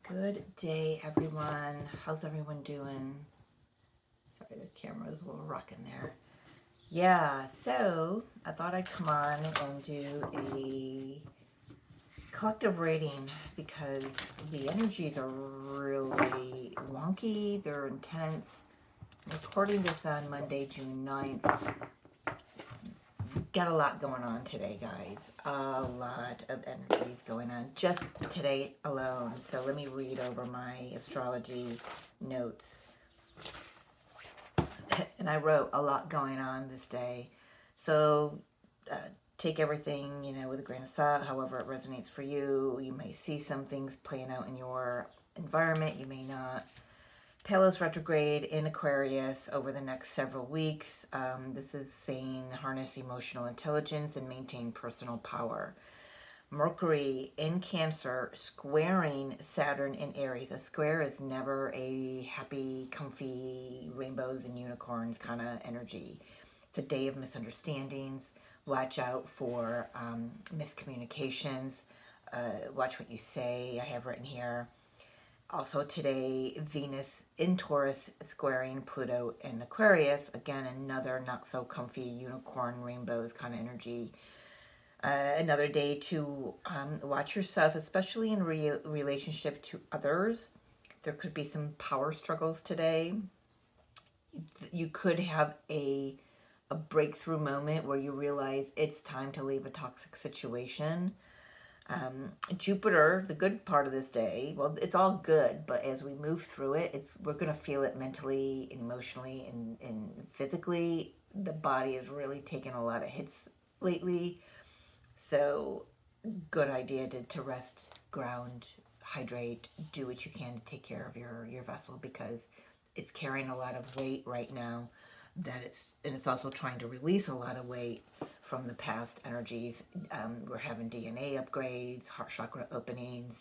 Good day, everyone. How's everyone doing? Sorry, the camera's a little rocking there. Yeah, so I thought I'd come on and do a collective rating because the energies are really wonky, they're intense. I'm recording this on Monday, June 9th. Got a lot going on today, guys. A lot of energies going on just today alone. So let me read over my astrology notes. And I wrote a lot going on this day. So take everything, with a grain of salt, however it resonates for you. You may see some things playing out in your environment. You may not. Talos retrograde in Aquarius over the next several weeks. This is saying harness emotional intelligence and maintain personal power. Mercury in Cancer squaring Saturn in Aries. A square is never a happy, comfy, rainbows and unicorns kind of energy. It's a day of misunderstandings. Watch out for miscommunications. Watch what you say. I have written here. Also today, Venus in Taurus squaring Pluto in Aquarius. Again, another not so comfy unicorn rainbows kind of energy. Another day to watch yourself, especially in relationship to others. There could be some power struggles today. You could have a breakthrough moment where you realize it's time to leave a toxic situation. Jupiter, the good part of this day, well, it's all good, but as we move through it, we're going to feel it mentally, emotionally, and physically. The body is really taking a lot of hits lately. So, good idea to rest, ground, hydrate, do what you can to take care of your vessel because it's carrying a lot of weight right now. It's also trying to release a lot of weight from the past energies. We're having DNA upgrades, heart chakra openings.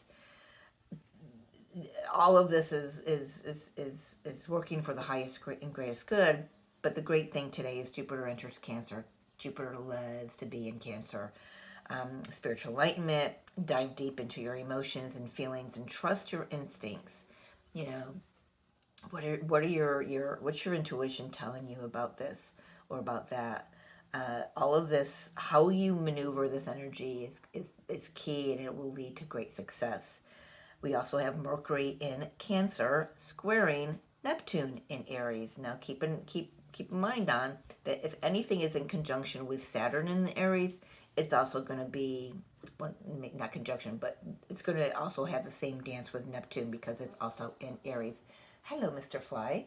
All of this is working for the highest and greatest good. But the great thing today is Jupiter enters Cancer. Jupiter loves to be in Cancer. Spiritual enlightenment, dive deep into your emotions and feelings and trust your instincts. What are what's your intuition telling you about this or about that? All of this, how you maneuver this energy is key, and it will lead to great success. We also have Mercury in Cancer squaring Neptune in Aries. Now keep in mind on that if anything is in conjunction with Saturn in Aries, it's also going to be, well, not conjunction, but it's going to also have the same dance with Neptune because it's also in Aries. Hello, Mr. Fly.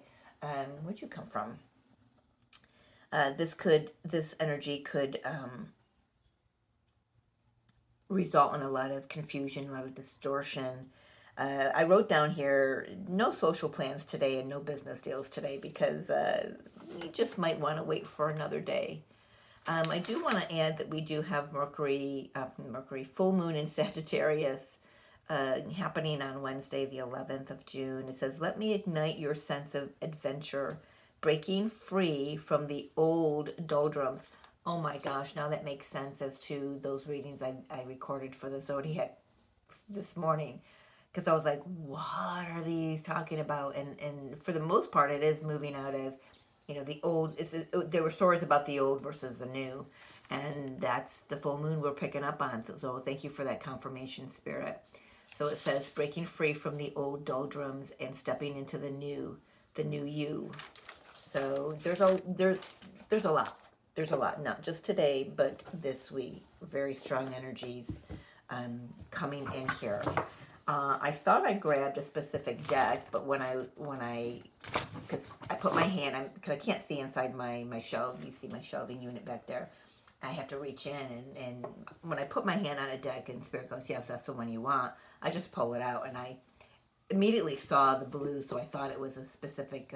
Where'd you come from? This energy could result in a lot of confusion, a lot of distortion. I wrote down here, no social plans today and no business deals today because you just might want to wait for another day. I do want to add that we do have Mercury full moon in Sagittarius happening on Wednesday, the 11th of June. It says, let me ignite your sense of adventure, breaking free from the old doldrums. Oh my gosh, now that makes sense as to those readings I recorded for the Zodiac this morning. Because I was like, what are these talking about? And for the most part, it is moving out of, the old. There were stories about the old versus the new. And that's the full moon we're picking up on. So thank you for that confirmation, Spirit. So it says, breaking free from the old doldrums and stepping into the new you. So there's a lot. There's a lot, not just today, but this week. Very strong energies coming in here. I thought I grabbed a specific deck, but when I because I put my hand, because I can't see inside my shelf. You see my shelving unit back there. I have to reach in, and when I put my hand on a deck and Spirit goes, yes, that's the one you want, I just pull it out, and I immediately saw the blue, so I thought it was a specific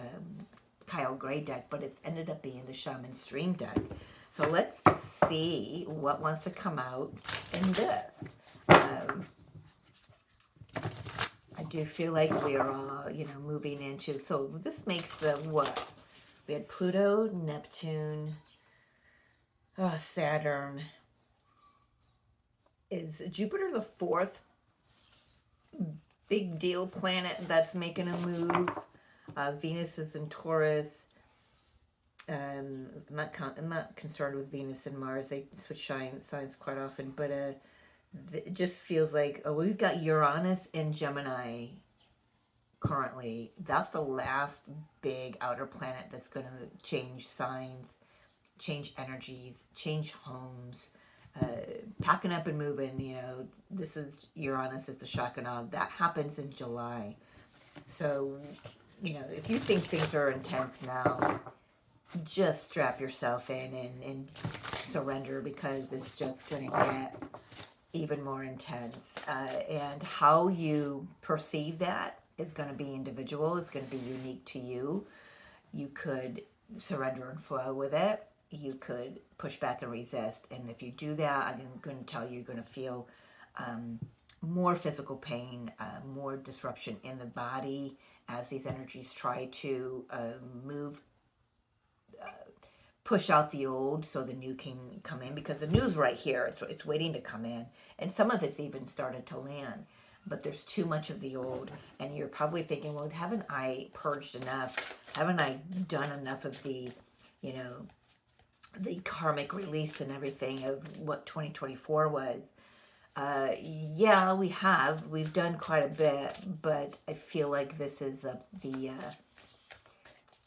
Kyle Gray deck, but it ended up being the Shaman Stream deck. So let's see what wants to come out in this. I do feel like we are all, moving into, so this makes the what? We had Pluto, Neptune, Saturn. Is Jupiter the fourth big deal planet that's making a move. Venus is in Taurus. I'm not concerned with Venus and Mars. They switch signs quite often, but it just feels like, oh, we've got Uranus in Gemini currently. That's the last big outer planet that's going to change signs, change energies, change homes, packing up and moving. This is Uranus is the Shakana. That happens in July. So, if you think things are intense now, just strap yourself in and surrender, because it's just going to get even more intense. And how you perceive that is going to be individual. It's going to be unique to you. You could surrender and flow with it. You could push back and resist. And if you do that, I'm going to tell you, you're going to feel more physical pain, more disruption in the body as these energies try to push out the old so the new can come in, because the new's right here. It's waiting to come in, and some of it's even started to land, but there's too much of the old. And you're probably thinking, well, haven't I purged enough? Haven't I done enough of the karmic release and everything of what 2024 was? Yeah, we have. We've done quite a bit, but I feel like this is the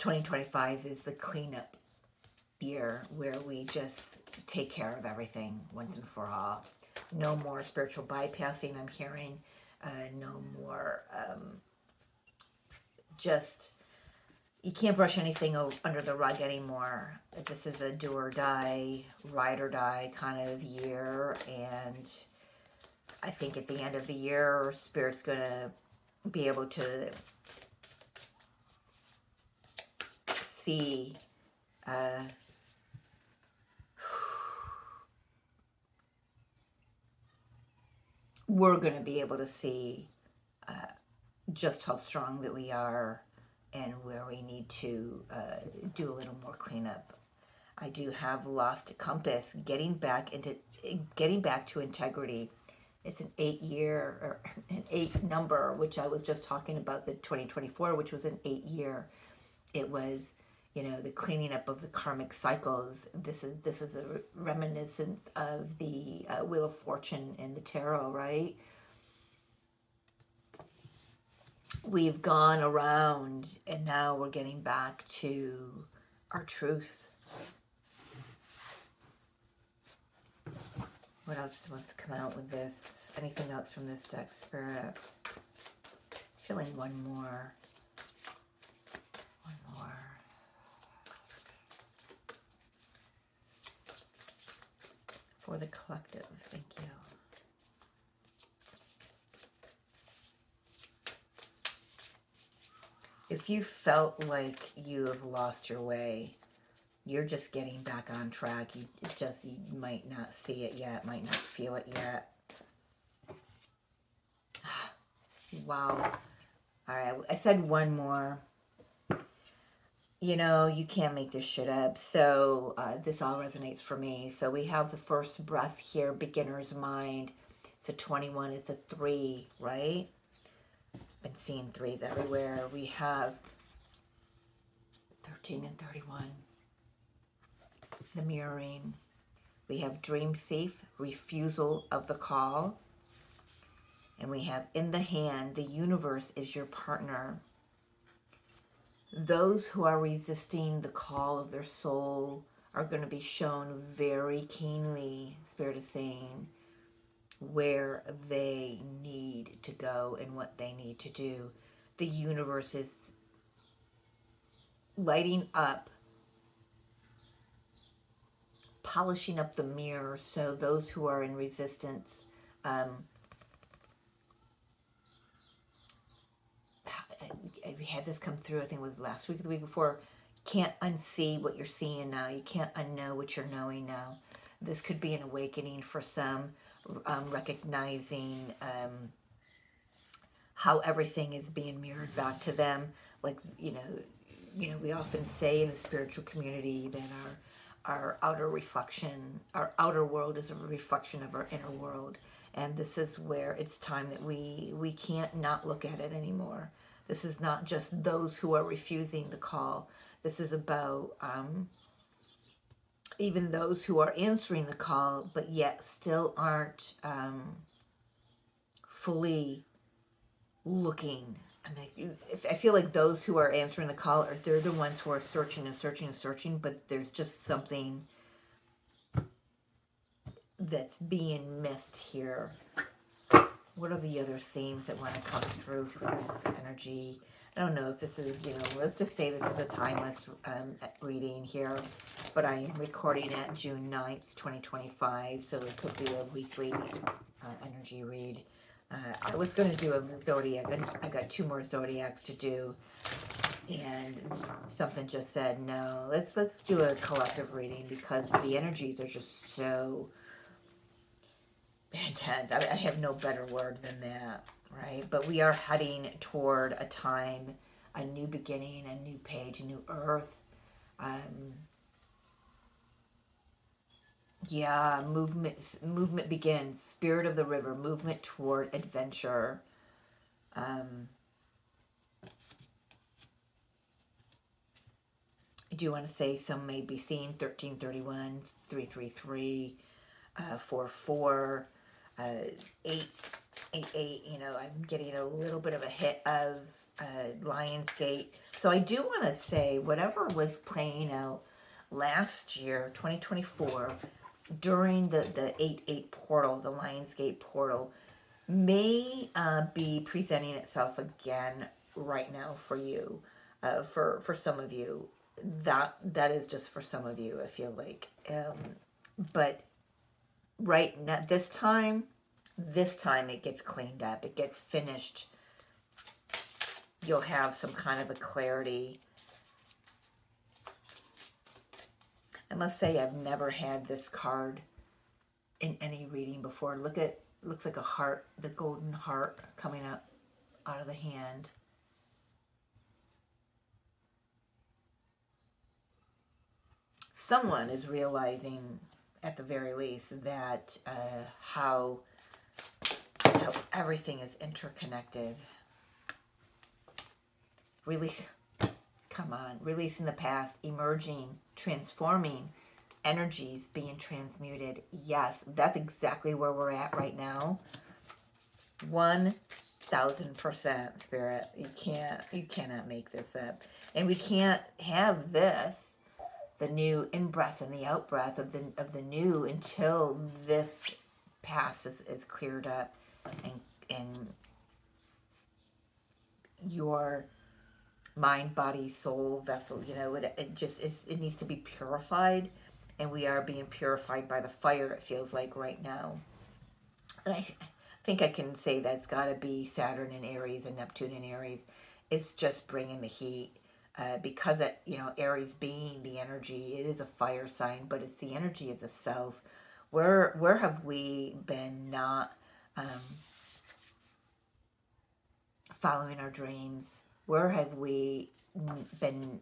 2025 is the cleanup year, where we just take care of everything once and for all. No more spiritual bypassing, I'm hearing. No more just, you can't brush anything under the rug anymore. This is a do or die, ride or die kind of year. And I think at the end of the year, Spirit's going to be able to see we're going to be able to see just how strong that we are, and where we need to do a little more cleanup. I do have lost compass, getting back to integrity. It's an 8-year, or an 8 number, which I was just talking about, the 2024, which was an 8-year. It was, the cleaning up of the karmic cycles. This is a reminiscence of the Wheel of Fortune and the tarot, right? We've gone around, and now we're getting back to our truth. What else wants to come out with this? Anything else from this deck, Spirit? Feeling one more. For the collective. Thank you. If you felt like you have lost your way, you're just getting back on track. You might not see it yet, might not feel it yet. Wow. All right, I said one more. You can't make this shit up. So this all resonates for me. So we have the first breath here, beginner's mind. It's a 21, it's a 3, right? Been seeing 3s everywhere. We have 13 and 31. The mirroring. We have dream thief, refusal of the call. And we have in the hand, the universe is your partner. Those who are resisting the call of their soul are going to be shown very keenly, Spirit is saying, where they need to go and what they need to do. The universe is lighting up, polishing up the mirror, so those who are in resistance we had this come through, I think it was last week or the week before. Can't unsee what you're seeing now. You can't unknow what you're knowing now. This could be an awakening for some, recognizing how everything is being mirrored back to them. Like, we often say in the spiritual community that our outer reflection, our outer world is a reflection of our inner world. And this is where it's time that we can't not look at it anymore. This is not just those who are refusing the call. This is about even those who are answering the call, but yet still aren't fully looking. I mean, I feel like those who are answering the call are they're the ones who are searching and searching and searching, but there's just something that's being missed here. What are the other themes that want to come through for this energy? I don't know if this is, let's just say this is a timeless reading here, but I am recording at June 9th, 2025, so it could be a weekly energy read. I was going to do a zodiac. I got 2 more zodiacs to do, and something just said no. Let's do a collective reading because the energies are just so intense. I have no better word than that, right? But we are heading toward a time, a new beginning, a new page, a new earth. Yeah, movement begins. Spirit of the river, movement toward adventure. I do want to say some may be seen 1331, 333, 44, 888. I'm getting a little bit of a hit of Lionsgate. So I do want to say whatever was playing out last year, 2024, during the 8-8 portal, the Lionsgate portal, may be presenting itself again right now for you, for some of you. That is just for some of you, I feel like. But right now, this time it gets cleaned up. It gets finished. You'll have some kind of a clarity. I must say I've never had this card in any reading before. Looks like a heart, the golden heart coming up out of the hand. Someone is realizing, at the very least, that how everything is interconnected. Releasing the past, emerging, transforming, energies being transmuted. Yes, that's exactly where we're at right now. 1000% Spirit. You cannot make this up. And we can't have this, the new in-breath and the out-breath of the new, until this past is cleared up and your mind, body, soul, vessel, it needs to be purified, and we are being purified by the fire, it feels like right now. And I think I can say that's got to be Saturn in Aries and Neptune in Aries. It's just bringing the heat, because Aries being the energy, it is a fire sign, but it's the energy of the self. Where have we been not following our dreams? Where have we been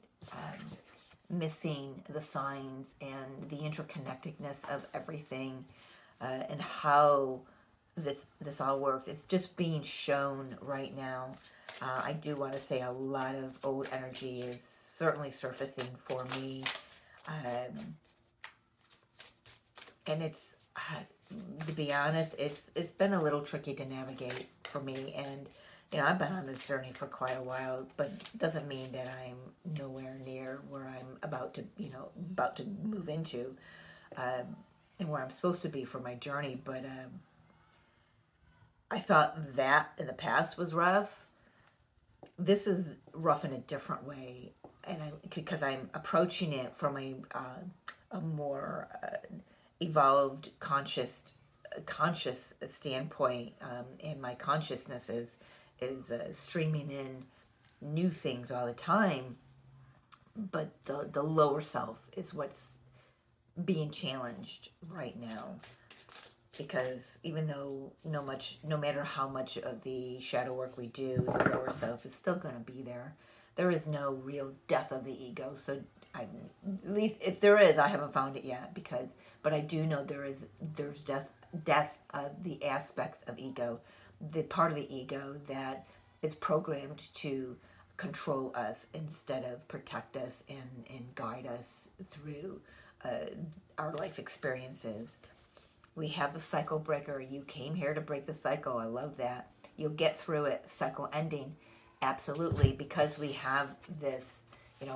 missing the signs and the interconnectedness of everything, and how this all works? It's just being shown right now. I do want to say a lot of old energy is certainly surfacing for me, and it's to be honest, it's been a little tricky to navigate for me, and I've been on this journey for quite a while, but it doesn't mean that I'm nowhere near where I'm about to move into, and where I'm supposed to be for my journey. But I thought that in the past was rough. This is rough in a different way, and because I'm approaching it from a more evolved, conscious standpoint, and my consciousness is streaming in new things all the time, but the lower self is what's being challenged right now, because even though no matter how much of the shadow work we do, the lower self is still going to be there. There is no real death of the ego, so at least if there is, I haven't found it yet, but I do know there's death death of the aspects of ego, the part of the ego that is programmed to control us instead of protect us and guide us through our life experiences. We have the cycle breaker. You came here to break the cycle. I love that. You'll get through it. Cycle ending. Absolutely. Because we have this,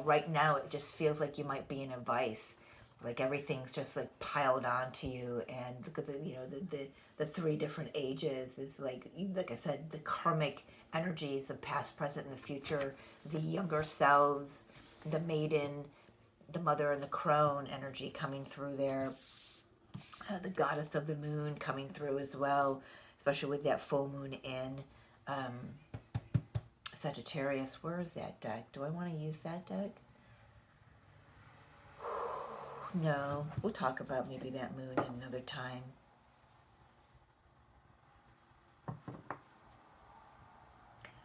right now it just feels like you might be in a vice. Like everything's just like piled onto you. And look at the three different ages is like I said, the karmic energies, the past, present, and the future, the younger selves, the maiden, the mother, and the crone energy coming through there. The goddess of the moon coming through as well, especially with that full moon in um, Sagittarius. Where is that deck? Do I want to use that deck? No, we'll talk about maybe that moon another time.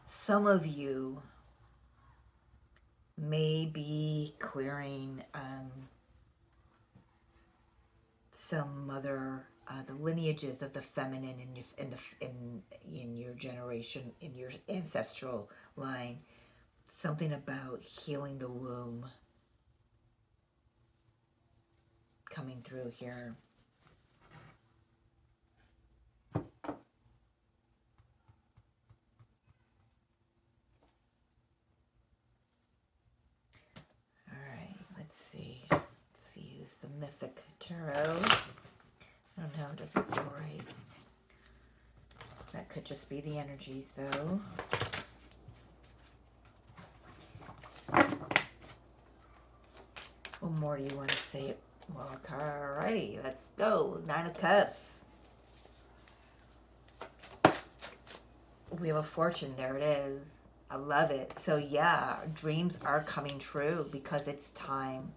Some of you may be clearing some other the lineages of the feminine in your generation, in your ancestral line. Something about healing the womb coming through here. Alright, let's see. Let's use the Mythic Tarot. I don't know, does it feel right? That could just be the energies, though. What more do you want to say? Well, alrighty, let's go. 9 of Cups. Wheel of Fortune, there it is. I love it. So yeah, dreams are coming true because it's time.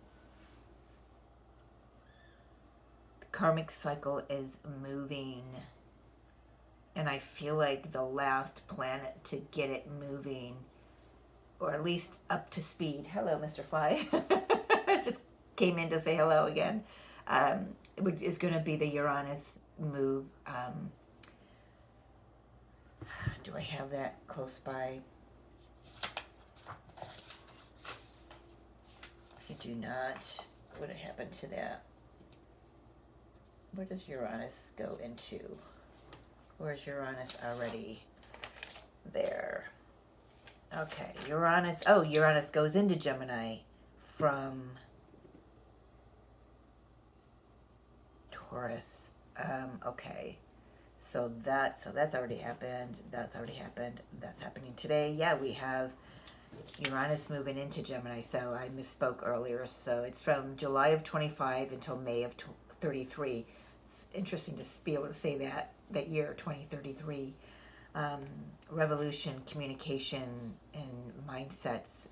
The karmic cycle is moving. And I feel like the last planet to get it moving, or at least up to speed. Hello, Mr. Fly. Just came in to say hello again. Is going to be the Uranus move. Do I have that close by? I do not. What happened to that? Where does Uranus go into? Where's Uranus already? There. Okay, Uranus. Oh, Uranus goes into Gemini from Taurus. Okay. So that's already happened. That's already happened. That's happening today. Yeah, we have Uranus moving into Gemini. So I misspoke earlier. So it's from July of 25 until May of 33. It's interesting to be able to say that year, 2033. Revolution, communication, and mindsets.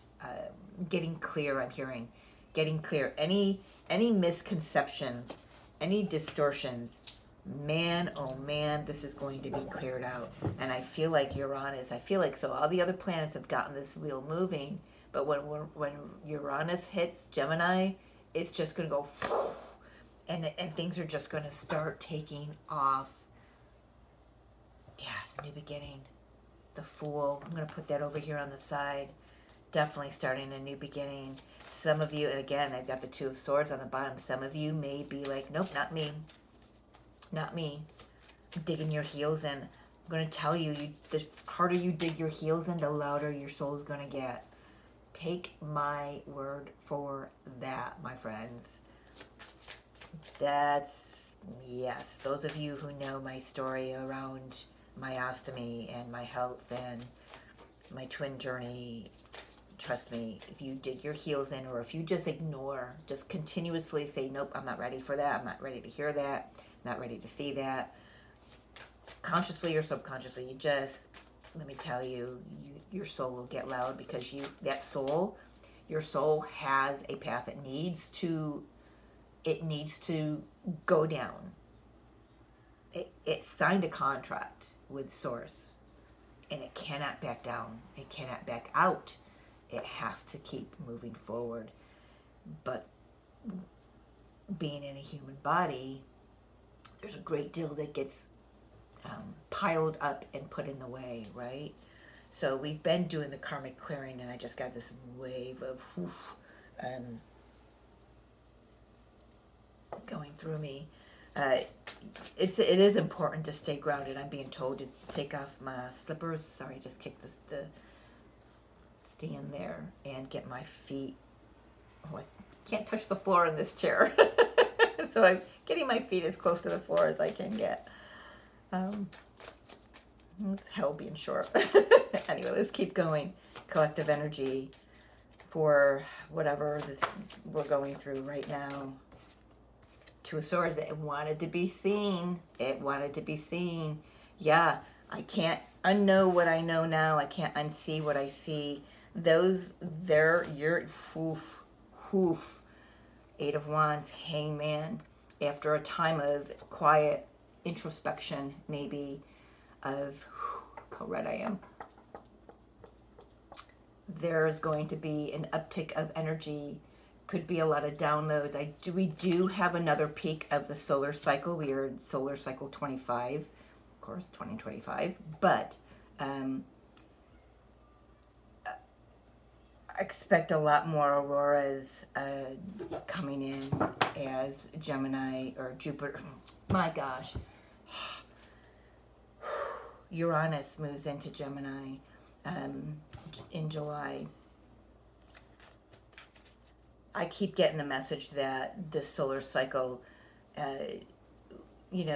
Getting clear, I'm hearing. Getting clear. Any misconceptions, any distortions, man, oh man, this is going to be cleared out. And I feel like Uranus, so all the other planets have gotten this wheel moving, but when Uranus hits Gemini, it's just going to go, and things are just going to start taking off. Yeah, new beginning. The Fool. I'm going to put that over here on the side. Definitely starting a new beginning. Some of you, and again, I've got the Two of Swords on the bottom. Some of you may be like, nope, not me. Not me. Digging your heels in. I'm going to tell you, the harder you dig your heels in, the louder your soul is going to get. Take my word for that, my friends. That's, yes, those of you who know my story around my ostomy and my health and my twin journey, trust me, if you dig your heels in, or if you just ignore, just continuously say, nope, I'm not ready for that, I'm not ready to hear that, I'm not ready to see that, consciously or subconsciously, let me tell you, your soul will get loud, because your soul has a path. It needs to go down. It signed a contract with Source, and it cannot back down. It cannot back out. It has to keep moving forward. But being in a human body, there's a great deal that gets piled up and put in the way, right? So we've been doing the karmic clearing, and I just got this wave of going through me. It is important to stay grounded. I'm being told to take off my slippers. Sorry, just kick the stand there and get my feet. Oh, I can't touch the floor in this chair. So I'm getting my feet as close to the floor as I can get. Hell being short. Anyway, let's keep going. Collective energy for whatever we're going through right now. Two of Swords, it wanted to be seen. It wanted to be seen. Yeah, I can't unknow what I know now. I can't unsee what I see. Hoof. Eight of Wands, Hangman. After a time of quiet introspection, maybe, of how red I am, there's going to be an uptick of energy. Could be a lot of downloads. We do have another peak of the solar cycle. We are in solar cycle 25, of course, 2025. But expect a lot more auroras coming in as Gemini or Jupiter. My gosh. Uranus moves into Gemini in July. I keep getting the message that this solar cycle, you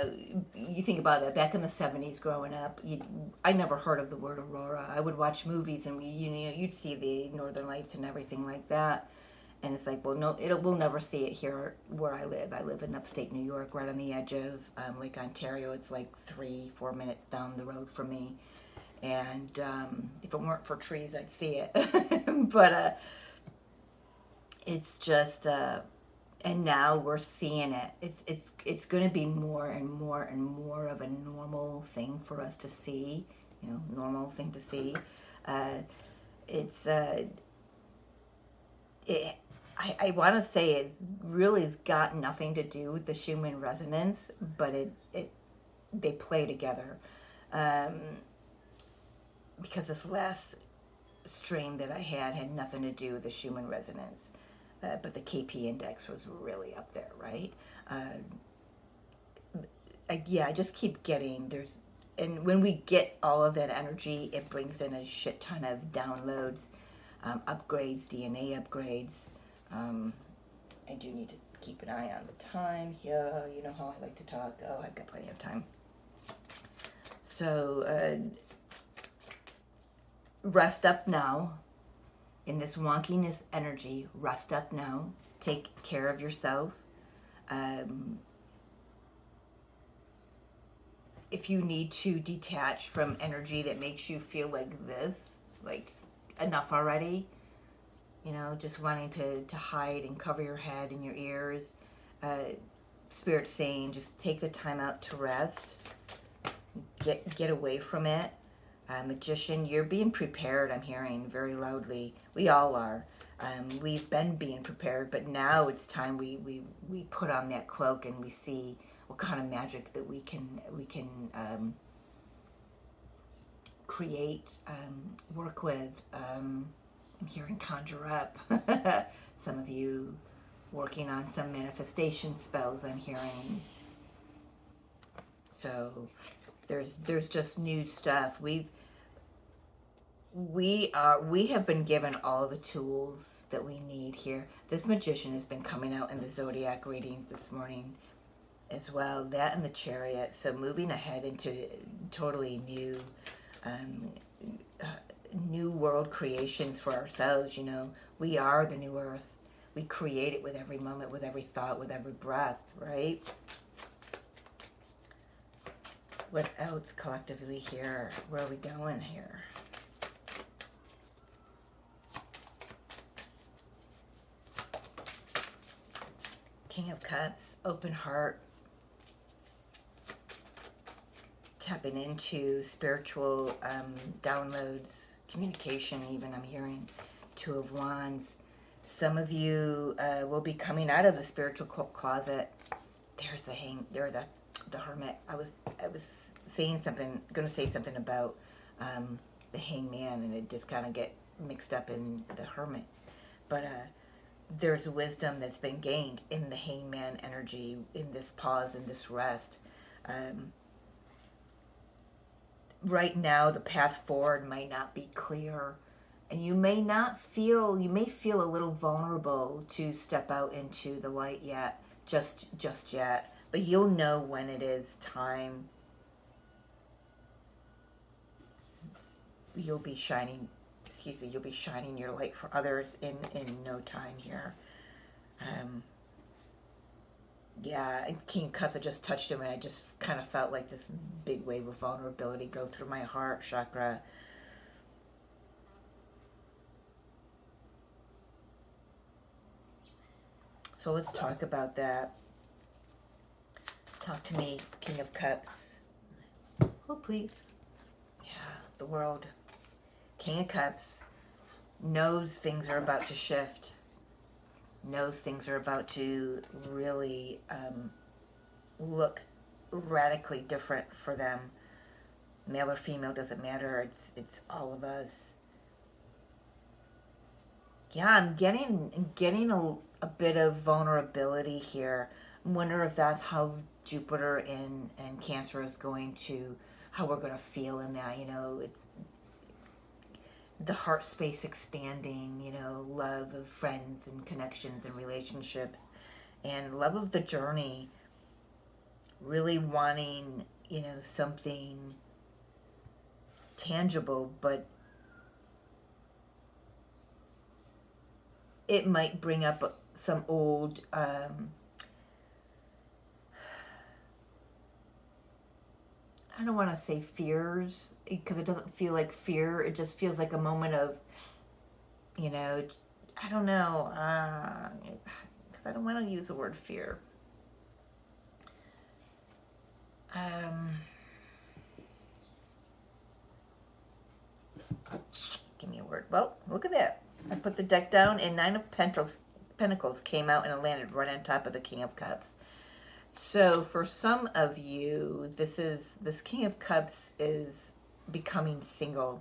think about it, back in the 70s growing up, I never heard of the word aurora. I would watch movies and you'd see the northern lights and everything like that. And it's like, well, no, we'll never see it here where I live. I live in upstate New York, right on the edge of Lake Ontario. It's like 3-4 minutes down the road from me. And if it weren't for trees, I'd see it. But it's just, and now we're seeing it. It's going to be more and more and more of a normal thing for us to see. Normal thing to see. I want to say it really has got nothing to do with the Schumann resonance, but they play together. Because this last stream that I had nothing to do with the Schumann resonance. But the KP index was really up there, right? I just keep getting and when we get all of that energy, it brings in a shit ton of downloads, upgrades, DNA upgrades. I do need to keep an eye on the time. Yeah, you know how I like to talk. Oh, I've got plenty of time. So, rest up now. In this wonkiness energy, rest up now. Take care of yourself. If you need to detach from energy that makes you feel like this, like enough already, just wanting to hide and cover your head and your ears, Spirit saying just take the time out to rest. Get away from it. Magician, you're being prepared, I'm hearing very loudly. We all are. We've been being prepared, but now it's time we put on that cloak and we see what kind of magic that we can create, work with. I'm hearing conjure up. Some of you working on some manifestation spells, I'm hearing. So there's just new stuff. We have been given all the tools that we need here. This magician has been coming out in the zodiac readings this morning as well. That and the Chariot. So moving ahead into totally new world creations for ourselves. We are the new earth. We create it with every moment, with every thought, with every breath, right? What else collectively here? Where are we going here? King of Cups, open heart, tapping into spiritual downloads, communication even, I'm hearing. Two of Wands. Some of you will be coming out of the spiritual closet. There's the the Hermit. I was saying something, going to say something about the Hangman, and it just kind of get mixed up in the Hermit. But there's wisdom that's been gained in the Hangman energy, in this pause, in this rest. Um, right now, the path forward might not be clear, and you may feel a little vulnerable to step out into the light yet, just yet. But you'll know when it is time. You'll be shining, you'll be shining your light for others in no time here. Um, yeah, King of Cups, I just touched him and I just kind of felt like this big wave of vulnerability go through my heart chakra. So let's talk about that. Talk to me, King of Cups. Oh, please. Yeah, the world. King of Cups knows things are about to shift, knows things are about to really look radically different for them. Male or female doesn't matter. It's all of us. Yeah, I'm getting a bit of vulnerability here. I wonder if that's how Jupiter and Cancer is going to, how we're going to feel in that. It's the heart space expanding, love of friends and connections and relationships, and love of the journey, really wanting, something tangible, but it might bring up some old I don't want to say fears, because it doesn't feel like fear. It just feels like a moment of, I don't know, because I don't want to use the word fear. Give me a word. Well, look at that. I put the deck down and Nine of Pentacles came out and it landed right on top of the King of Cups. So for some of you, this King of Cups is becoming single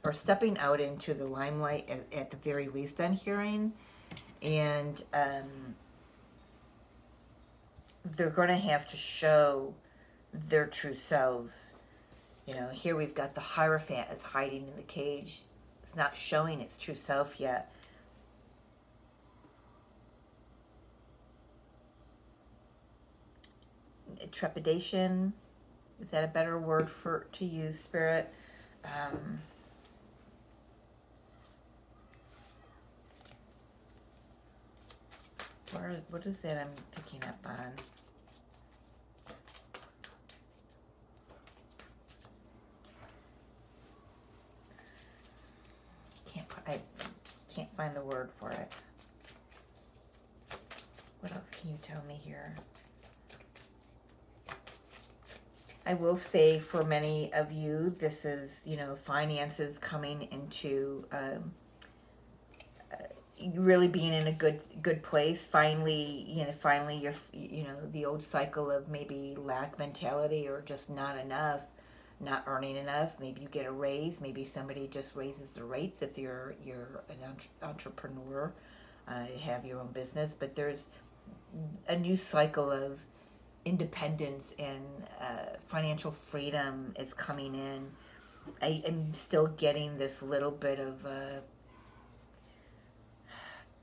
or stepping out into the limelight at the very least, I'm hearing. And they're going to have to show their true selves. Here we've got the Hierophant is hiding in the cage. It's not showing its true self yet. Trepidation, is that a better word to use, Spirit? What is that I'm picking up on? I can't find the word for it. What else can you tell me here? I will say for many of you, this is, finances coming into really being in a good place. Finally you're, the old cycle of maybe lack mentality or just not enough, not earning enough. Maybe you get a raise. Maybe somebody just raises the rates if you're an entrepreneur, have your own business. But there's a new cycle of independence and financial freedom is coming in. I am still getting this little bit of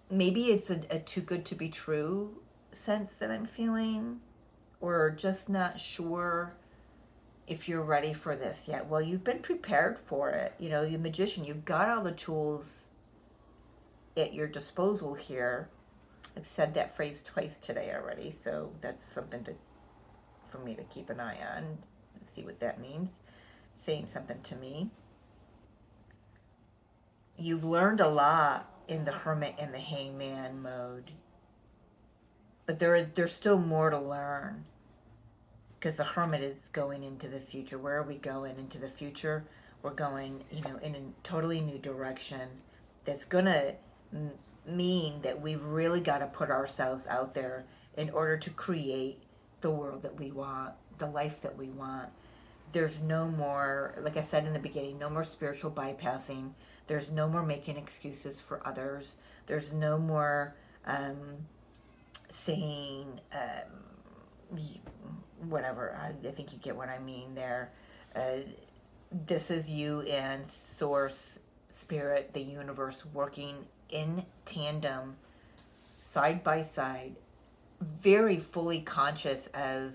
maybe it's a too good to be true sense that I'm feeling, or just not sure if you're ready for this yet. Well, you've been prepared for it. The Magician, you've got all the tools at your disposal here. I've said that phrase twice today already, so that's something for me to keep an eye on, see what that means. Saying something to me. You've learned a lot in the Hermit and the Hangman mode, but there's still more to learn, because the Hermit is going into the future. Where are we going into the future? We're going, in a totally new direction that's gonna mean that we've really got to put ourselves out there in order to create the world that we want, the life that we want. There's no more, like I said in the beginning, no more spiritual bypassing. There's no more making excuses for others. There's no more saying whatever. I think you get what I mean there. Uh, this is you and Source, Spirit, the universe working in tandem, side by side, very fully conscious of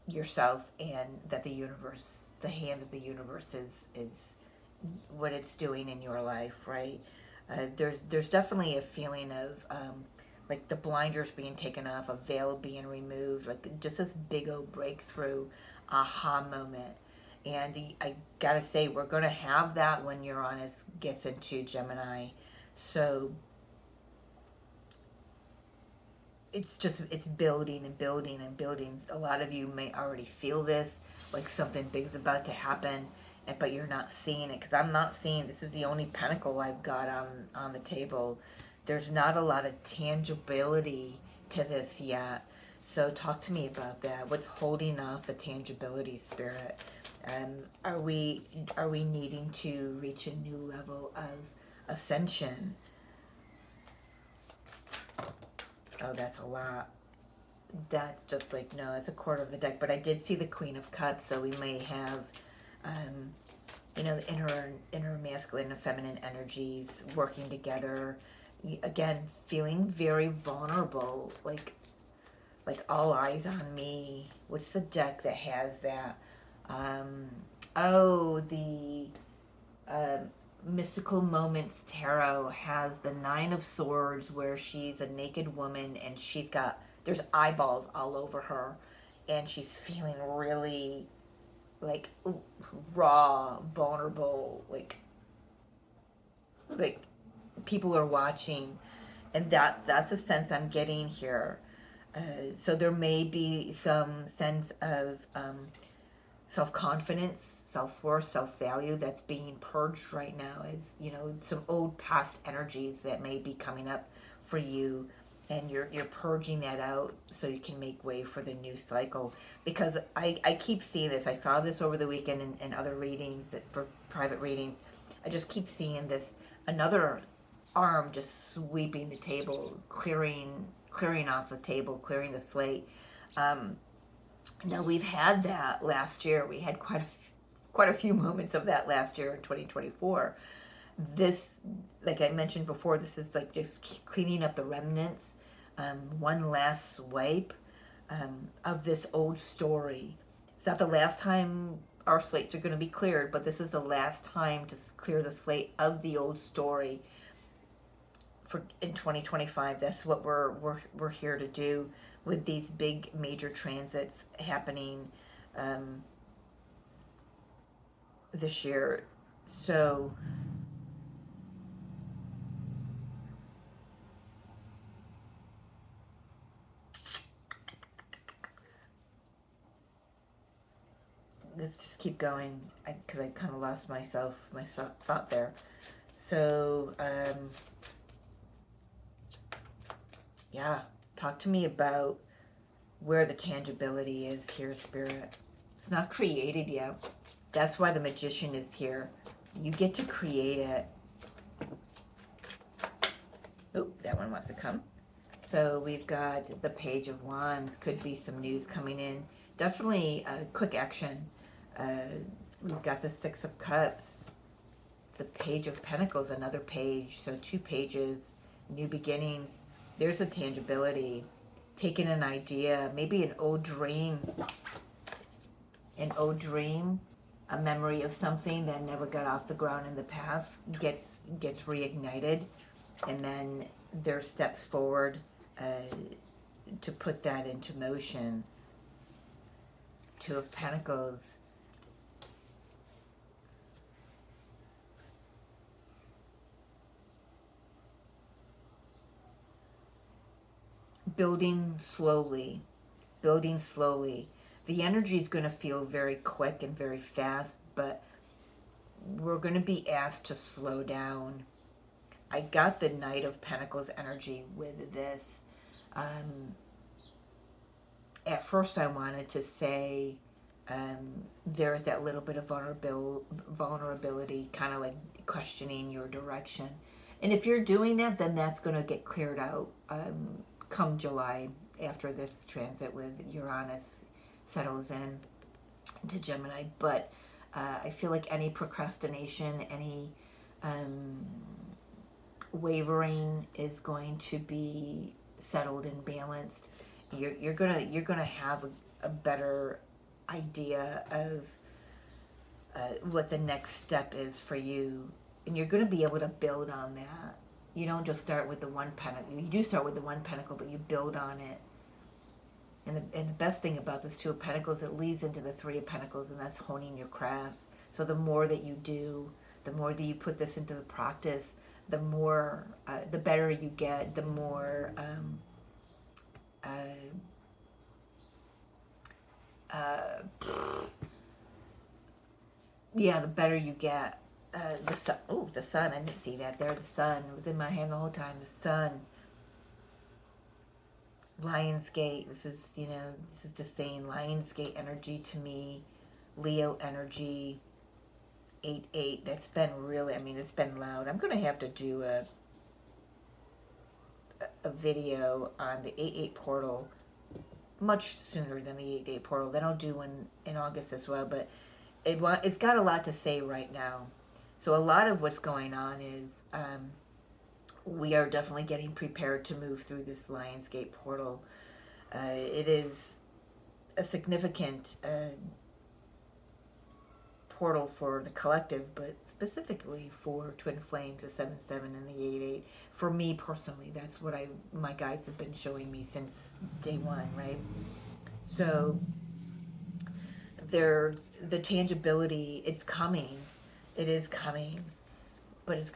yourself, and that the universe, the hand of the universe is what it's doing in your life, right? There's definitely a feeling of like the blinders being taken off, a veil being removed, like just this big old breakthrough, aha moment. And I gotta say, we're gonna have that when Uranus gets into Gemini. So it's building and building and building. A lot of you may already feel this, like something big's about to happen, but you're not seeing it, because I'm not seeing. This is the only pentacle I've got on the table. There's not a lot of tangibility to this yet. So talk to me about that. What's holding off the tangibility, Spirit? Are we needing to reach a new level of ascension? Oh, that's a lot. That's just like, no, it's a quarter of the deck. But I did see the Queen of Cups, so we may have, the inner masculine and feminine energies working together. Again, feeling very vulnerable, like all eyes on me. What's the deck that has that? The Mystical Moments Tarot has the Nine of Swords, where she's a naked woman and there's eyeballs all over her, and she's feeling really like raw, vulnerable, like people are watching, and that's the sense I'm getting here. So there may be some sense of self-confidence, self-worth, self-value that's being purged right now, as some old past energies that may be coming up for you, and you're purging that out so you can make way for the new cycle. Because I keep seeing this. I saw this over the weekend in other readings, for private readings. I just keep seeing this, another arm just sweeping the table, clearing off the table, clearing the slate. Now, we've had that last year. We had quite a few moments of that last year in 2024. This, like I mentioned before, this is like just cleaning up the remnants, one last swipe of this old story. It's not the last time our slates are going to be cleared, but this is the last time to clear the slate of the old story in 2025. That's what we're here to do with these big major transits happening this year. So let's just keep going, because I kind of lost my thought there. So yeah, talk to me about where the tangibility is here, Spirit. It's not created yet. That's why the Magician is here. You get to create it. Oh, that one wants to come. So we've got the Page of Wands. Could be some news coming in. Definitely quick action. We've got the Six of Cups. The Page of Pentacles, another page. So 2 pages, new beginnings. There's a tangibility. Taking an idea, maybe an old dream, a memory of something that never got off the ground in the past gets reignited, and then there's steps forward to put that into motion. 2 of Pentacles. Building slowly. The energy is going to feel very quick and very fast, but we're going to be asked to slow down. I got the Knight of Pentacles energy with this. at first I wanted to say there's that little bit of vulnerability, kind of like questioning your direction. And if you're doing that, then that's going to get cleared out come July, after this transit with Uranus settles in to Gemini. But I feel like any procrastination, any wavering is going to be settled and balanced. You're gonna have a better idea of what the next step is for you, and you're gonna be able to build on that. You don't just start with the one pentacle. You do start with the one pentacle, but you build on it. And the best thing about this Two of Pentacles, it leads into the Three of Pentacles, and that's honing your craft. So the more that you do, the more that you put this into the practice, the more, the better you get, the more, yeah, the better you get. The sun, oh, the sun, I didn't see that there, the sun, it was in my hand the whole time, the sun. Lionsgate, this is, this is just saying Lionsgate energy to me, Leo energy, 8-8, that's been really, it's been loud. I'm going to have to do a video on the 8-8 portal much sooner than the 8-8 portal. Then I'll do one in August as well, but it's got a lot to say right now. So a lot of what's going on is we are definitely getting prepared to move through this Lionsgate portal. It is a significant portal for the collective, but specifically for Twin Flames, the 7-7 and the 8-8. For me personally, that's what my guides have been showing me since day one, right? So there's the tangibility. It's coming. It is coming, but it's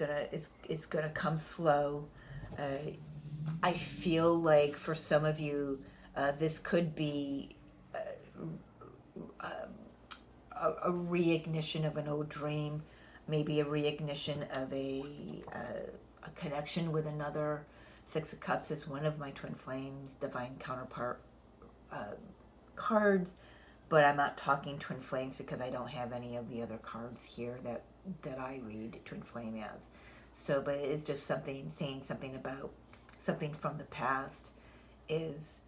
gonna come slow. I feel like for some of you, this could be a reignition of an old dream, maybe a reignition of a connection with another. Six of Cups is one of my Twin Flames divine counterpart cards, but I'm not talking Twin Flames because I don't have any of the other cards here that I read Twin Flame as. So, but it is just saying something about something from the past is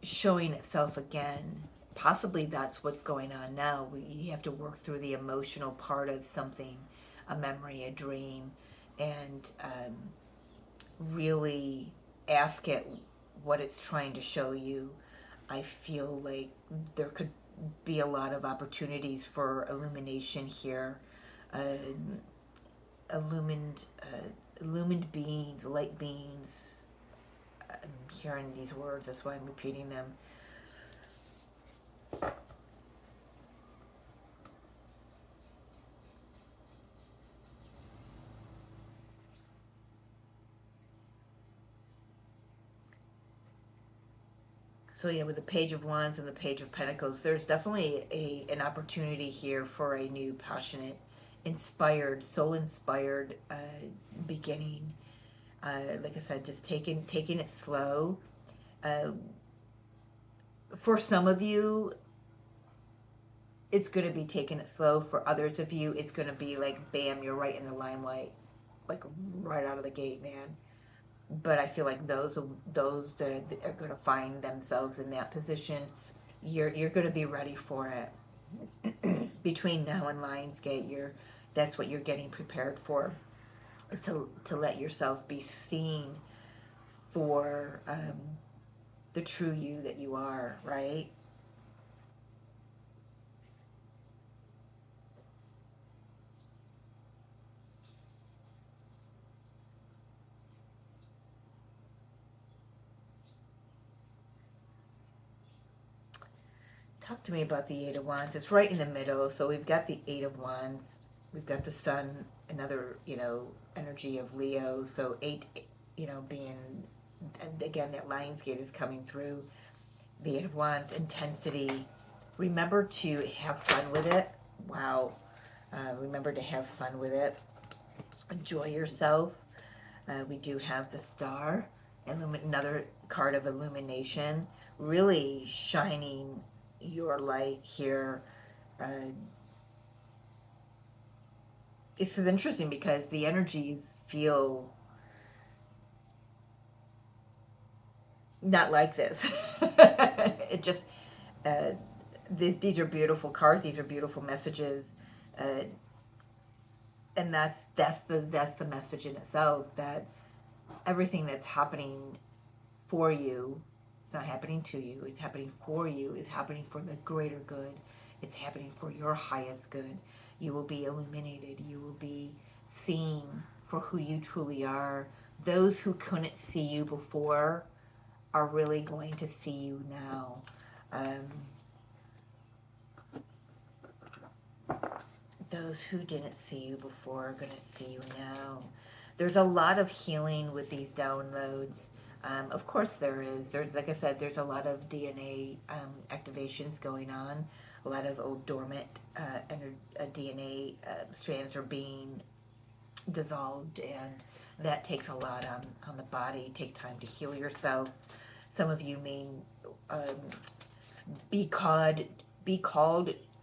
showing itself again. Possibly that's what's going on now. You have to work through the emotional part of something, a memory, a dream, and really ask it what it's trying to show you. I feel like there could be a lot of opportunities for illumination here. Illumined beings, light beings. I'm hearing these words, that's why I'm repeating them. So yeah, with the Page of Wands and the Page of Pentacles, there's definitely an opportunity here for a new, passionate, inspired, soul-inspired beginning. Like I said, just taking it slow. For some of you, it's going to be taking it slow. For others of you, it's going to be like, bam, you're right in the limelight, like right out of the gate, man. But I feel like those that are going to find themselves in that position, you're going to be ready for it. Between now and Lionsgate, that's what you're getting prepared for. To let yourself be seen for the true you that you are, right? Talk to me about the Eight of Wands. It's right in the middle. So we've got the Eight of Wands. We've got the Sun, another, energy of Leo. So 8, being, and again, that Lionsgate is coming through. The Eight of Wands, intensity. Remember to have fun with it. Wow. Remember to have fun with it. Enjoy yourself. We do have the Star, another card of illumination, really shining your light here. Uh, it's interesting because the energies feel not like this. It just, uh, these are beautiful cards. These are beautiful messages, uh, and that's the message in itself, that everything that's happening for you, it's not happening to you. It's happening for you. It's happening for the greater good. It's happening for your highest good. You will be illuminated. You will be seen for who you truly are. Those who couldn't see you before are really going to see you now. Um, those who didn't see you before are going to see you now. There's a lot of healing with these downloads. Of course, there is. There's, like I said, there's a lot of DNA activations going on. A lot of old dormant DNA strands are being dissolved, and that takes a lot on the body. Take time to heal yourself. Some of you may um, be called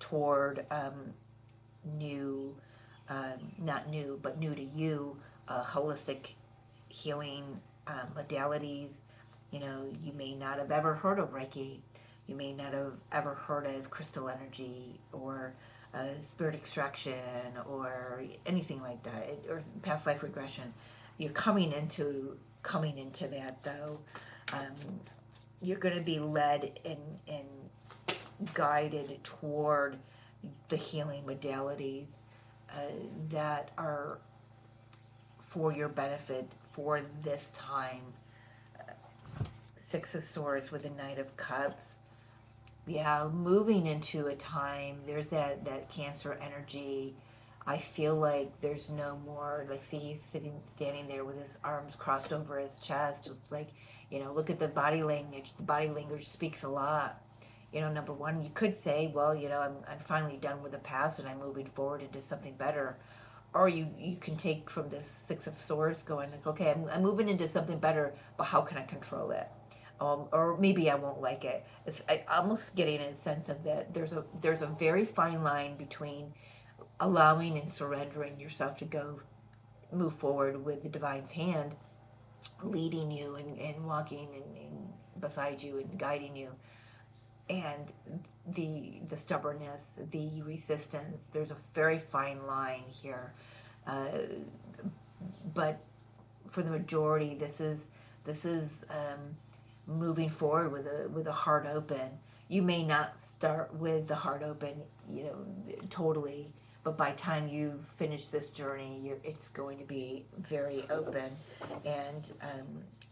toward new, not new, but new to you, holistic healing modalities. You know, you may not have ever heard of Reiki. You may not have ever heard of crystal energy, or spirit extraction, or anything like that, or past life regression. You're coming into that, though. Um, you're going to be led and guided toward the healing modalities uh, that are for your benefit for this time. Six of Swords with the Knight of Cups. Yeah, moving into a time, there's that Cancer energy. I feel like there's no more, like, see, he's standing there with his arms crossed over his chest. It's like, look at the body language. The body language speaks a lot. Number one, you could say, well, I'm finally done with the past and I'm moving forward into something better. Or you can take from this Six of Swords, going like, okay, I'm moving into something better, but how can I control it? Or maybe I won't like it. I almost getting a sense of that. There's a very fine line between allowing and surrendering yourself to go move forward with the divine's hand leading you and walking and beside you and guiding you, and the stubbornness, the resistance. There's a very fine line here, but for the majority, this is moving forward with a heart open. You may not start with the heart open, totally, but by the time you finish this journey, it's going to be very open, and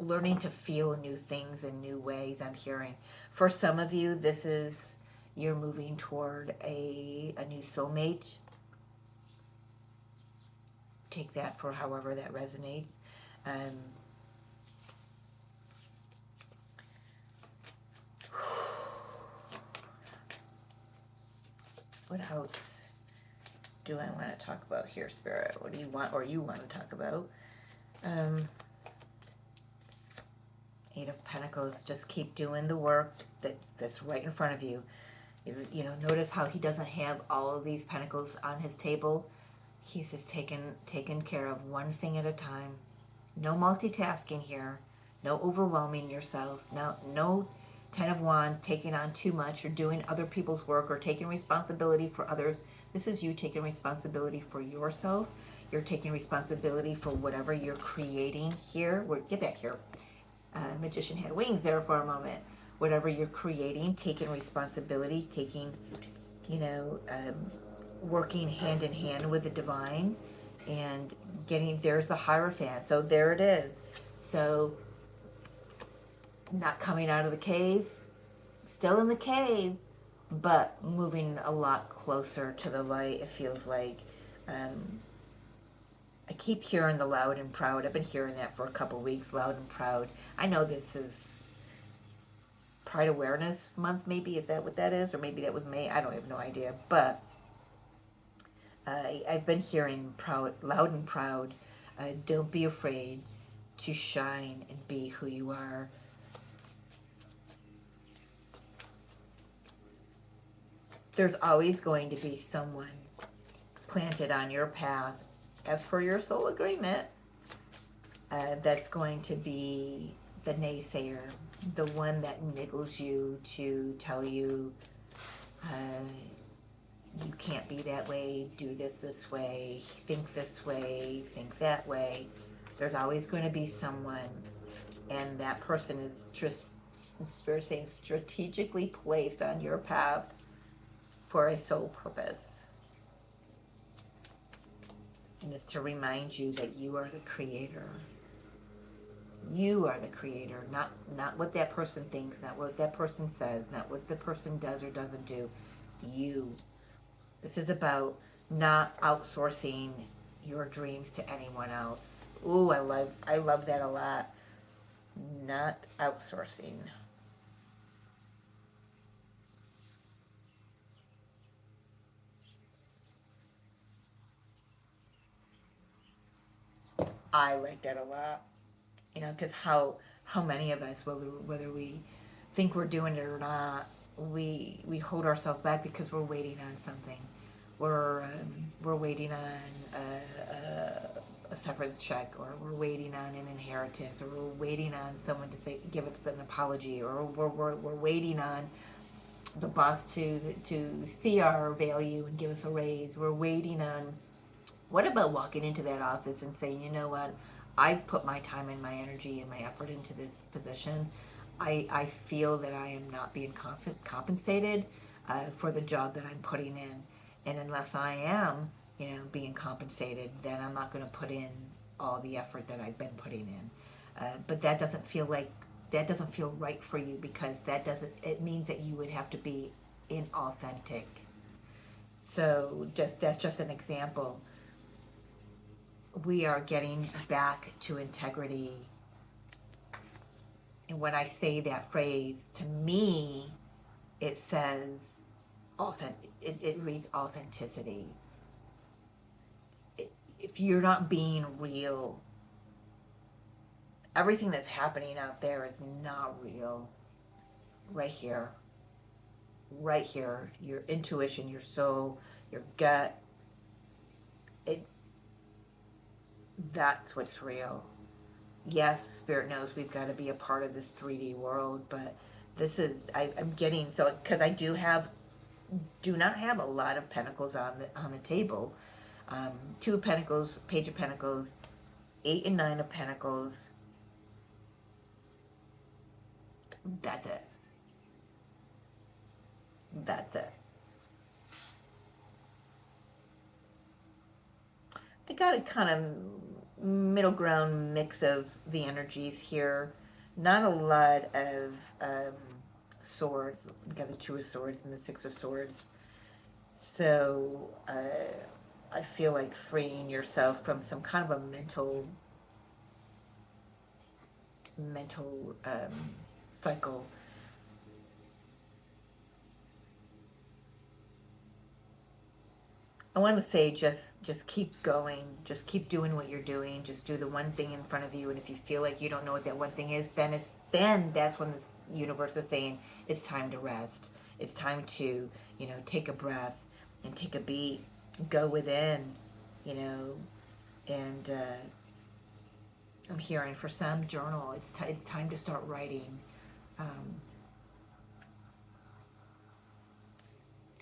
learning to feel new things in new ways. I'm hearing for some of you, this is you're moving toward a new soulmate. Take that for however that resonates. Um, what else do I want to talk about here, Spirit? What do you want, or you want to talk about? Eight of Pentacles. Just keep doing the work that's right in front of you. Notice how he doesn't have all of these pentacles on his table. He's just taken care of one thing at a time. No multitasking here. No overwhelming yourself. No Ten of Wands, taking on too much, or doing other people's work, or taking responsibility for others. This is you taking responsibility for yourself. You're taking responsibility for whatever you're creating here. Get back here. Magician had wings there for a moment. Whatever you're creating, taking responsibility, working hand in hand with the divine, and there's the Hierophant. So there it is. So not coming out of the cave, still in the cave, but moving a lot closer to the light, it feels like. I keep hearing the loud and proud. I've been hearing that for a couple weeks, loud and proud. I know this is Pride Awareness Month, maybe. Is that what that is? Or maybe that was May. I don't have no idea. But I've been hearing loud and proud. Don't be afraid to shine and be who you are. There's always going to be someone planted on your path, as per your soul agreement, that's going to be the naysayer, the one that niggles you to tell you, you can't be that way, do this way, think this way, think that way. There's always going to be someone, and that person is just, Spirit saying, strategically placed on your path for a soul purpose. And it's to remind you that you are the creator. You are the creator, not what that person thinks, not what that person says, not what the person does or doesn't do. You. This is about not outsourcing your dreams to anyone else. Ooh, I love that a lot. Not outsourcing. I like that a lot. You know, because how many of us, whether we think we're doing it or not, we hold ourselves back because we're waiting on something. We're waiting on a severance check, or we're waiting on an inheritance, or we're waiting on someone to give us an apology, or we're waiting on the boss to see our value and give us a raise. We're waiting on. What about walking into that office and saying, you know what, I've put my time and my energy and my effort into this position. I feel that I am not being compensated for the job that I'm putting in. And unless I am, being compensated, then I'm not going to put in all the effort that I've been putting in. But that doesn't feel right for you, because it means that you would have to be inauthentic. So that's just an example. We are getting back to integrity. And when I say that phrase, to me, it says it reads authenticity. If you're not being real, everything that's happening out there is not real. Right here. Right here. Your intuition, your soul, your gut. That's what's real. Yes, Spirit knows we've got to be a part of this 3D world, but I'm getting, so, because I do not have a lot of pentacles on the table. Two of Pentacles, Page of Pentacles, 8 and 9 of Pentacles. That's it. That's it. I got a kind of middle ground mix of the energies here. Not a lot of swords. We got the Two of Swords and the Six of Swords. So I feel like freeing yourself from some kind of a mental cycle. I want to say just keep going. Just keep doing what you're doing. Just do the one thing in front of you. And if you feel like you don't know what that one thing is, then that's when the universe is saying it's time to rest. It's time to, take a breath and take a beat. Go within, and I'm hearing for some, journal. It's time to start writing.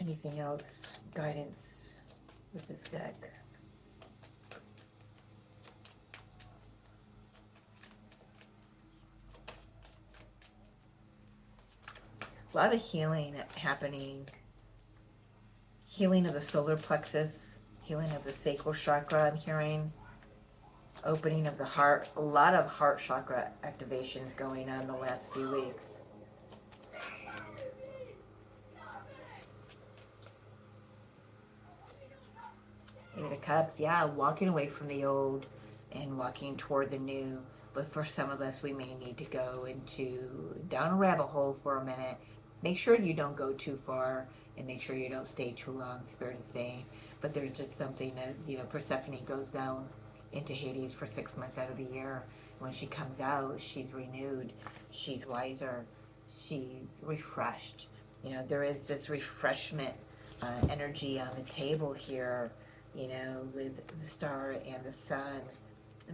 Anything else? Guidance with this deck. A lot of healing happening. Healing of the solar plexus, healing of the sacral chakra, I'm hearing. Opening of the heart. A lot of heart chakra activations going on the last few weeks. Eight of Cups, yeah, walking away from the old and walking toward the new. But for some of us, we may need to go down a rabbit hole for a minute. Make sure you don't go too far, and make sure you don't stay too long, Spirit is saying. But there's just something that, Persephone goes down into Hades for 6 months out of the year. When she comes out, she's renewed, she's wiser, she's refreshed. There is this refreshment energy on the table here, you know, with the star and the sun.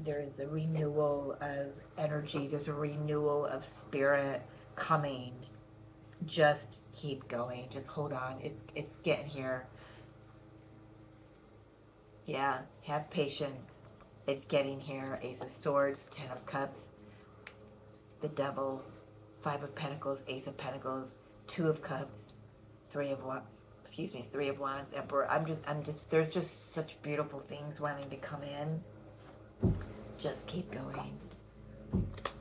There's a renewal of energy, there's a renewal of spirit coming. Just keep going, just hold on. It's getting here. Yeah, have patience. It's getting here. Ace of Swords, Ten of Cups, the Devil, Five of Pentacles, Ace of Pentacles, Two of Cups, Three of Wands, Emperor. There's just such beautiful things wanting to come in. Just keep going.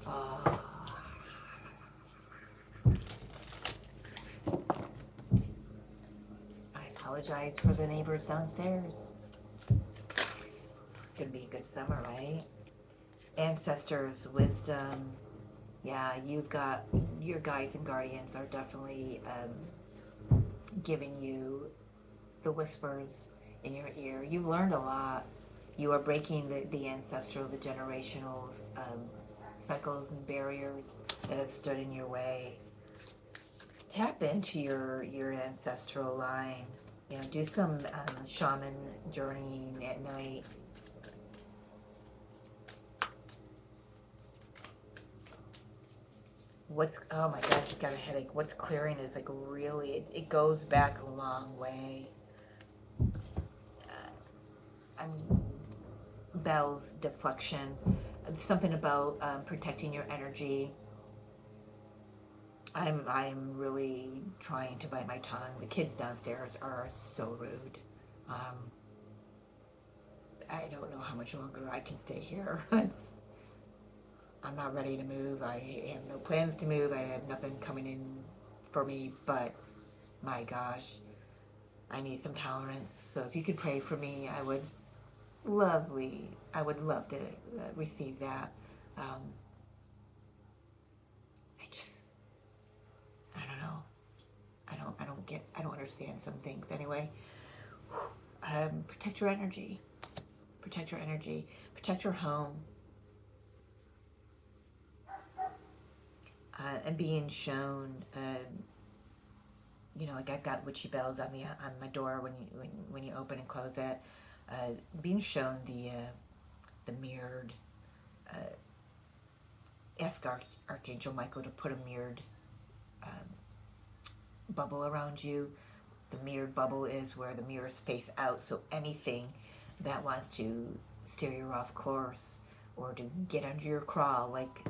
Oh. I apologize for the neighbors downstairs. It's gonna be a good summer, right? Ancestors, wisdom. Yeah, you've got your guides and guardians are definitely giving you the whispers in your ear. You've learned a lot. You are breaking the ancestral, the generational cycles and barriers that have stood in your way. Tap into your ancestral line. You know, do some shaman journeying at night. Oh my gosh, you got a headache. What's clearing is like really, it goes back a long way. Bells, deflection, something about protecting your energy. I'm really trying to bite my tongue. The kids downstairs are so rude. I don't know how much longer I can stay here. I'm not ready to move. I have no plans to move. I have nothing coming in for me, but my gosh, I need some tolerance. So if you could pray for me, I would love to receive that. I don't know. I don't understand some things anyway. Protect your energy. Protect your energy. Protect your home. And being shown, you know, like I've got witchy bells on my door when you open and close it. Being shown the mirrored. Ask Archangel Michael to put a mirrored bubble around you. The mirrored bubble is where the mirrors face out, so anything that wants to steer you off course or to get under your craw, like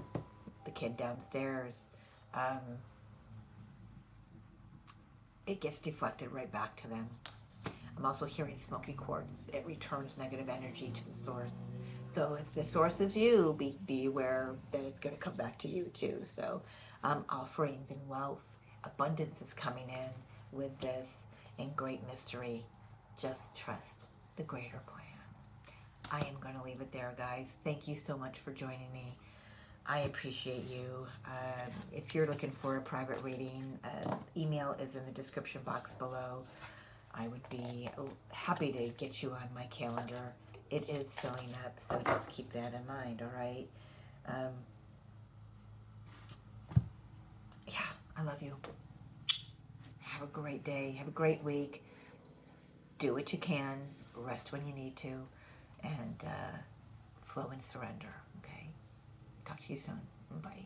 the kid downstairs, it gets deflected right back to them. I'm also hearing smoky quartz. It returns negative energy to the source. So if the source is you, be aware that it's going to come back to you too. So offerings and wealth, abundance is coming in with this, and great mystery. Just trust the greater plan. I am going to leave it there, guys. Thank you so much for joining me. I appreciate you. If you're looking for a private reading, email is in the description box below. I would be happy to get you on my calendar. It is filling up, so just keep that in mind, all right? Yeah, I love you. Have a great day. Have a great week. Do what you can. Rest when you need to. And flow and surrender, okay? Talk to you soon. Bye.